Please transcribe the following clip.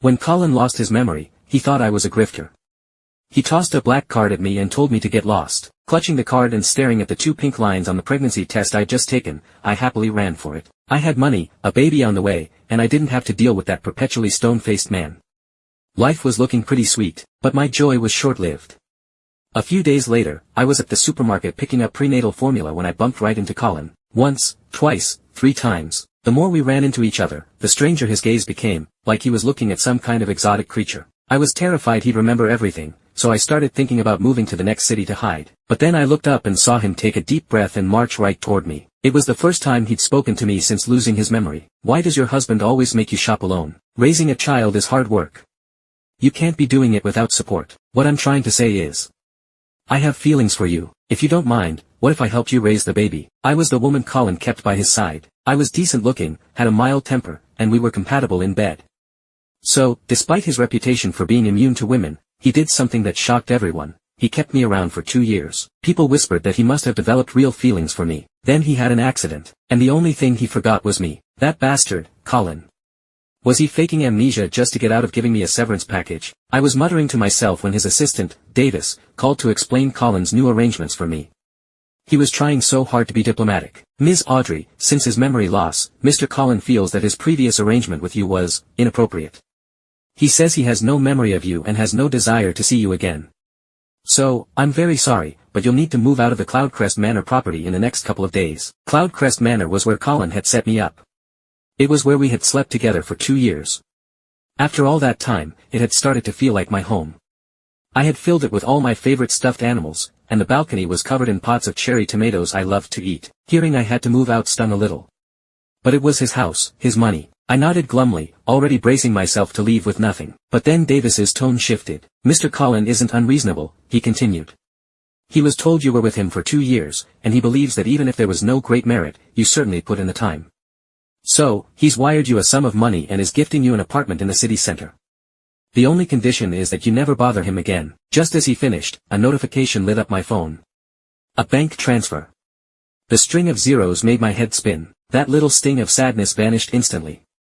When Colin lost his memory, he thought I was a grifter. He tossed a black card at me and told me to get lost. Clutching the card and staring at the 2 pink lines on the pregnancy test I'd just taken, I happily ran for it. I had money, a baby on the way, and I didn't have to deal with that perpetually stone-faced man. Life was looking pretty sweet, but my joy was short-lived. A few days later, I was at the supermarket picking up prenatal formula when I bumped right into Colin. Once, twice, 3 times. The more we ran into each other, the stranger his gaze became, like he was looking at some kind of exotic creature. I was terrified he'd remember everything, so I started thinking about moving to the next city to hide. But then I looked up and saw him take a deep breath and march right toward me. It was the first time he'd spoken to me since losing his memory. "Why does your husband always make you shop alone? Raising a child is hard work. You can't be doing it without support." What I'm trying to say is, I have feelings for you. If you don't mind, what if I helped you raise the baby? I was the woman Colin kept by his side. I was decent looking, had a mild temper, and we were compatible in bed. So, despite his reputation for being immune to women, he did something that shocked everyone. He kept me around for 2 years. People whispered that he must have developed real feelings for me. Then he had an accident, and the only thing he forgot was me. That bastard, Colin. Was he faking amnesia just to get out of giving me a severance package? I was muttering to myself when his assistant, Davis, called to explain Colin's new arrangements for me. He was trying so hard to be diplomatic. "Ms. Audrey, since his memory loss, Mr. Colin feels that his previous arrangement with you was inappropriate. He says he has no memory of you and has no desire to see you again. So, I'm very sorry, but you'll need to move out of the Cloudcrest Manor property in the next couple of days." Cloudcrest Manor was where Colin had set me up. It was where we had slept together for 2 years. After all that time, it had started to feel like my home. I had filled it with all my favorite stuffed animals, and the balcony was covered in pots of cherry tomatoes I loved to eat. Hearing I had to move out stung a little. But it was his house, his money. I nodded glumly, already bracing myself to leave with nothing. But then Davis's tone shifted. "Mr. Colin isn't unreasonable," he continued. "He was told you were with him for 2 years, and he believes that even if there was no great merit, you certainly put in the time. So, he's wired you a sum of money and is gifting you an apartment in the city center. The only condition is that you never bother him again." Just as he finished, a notification lit up my phone. A bank transfer. The string of zeros made my head spin. That little sting of sadness vanished instantly.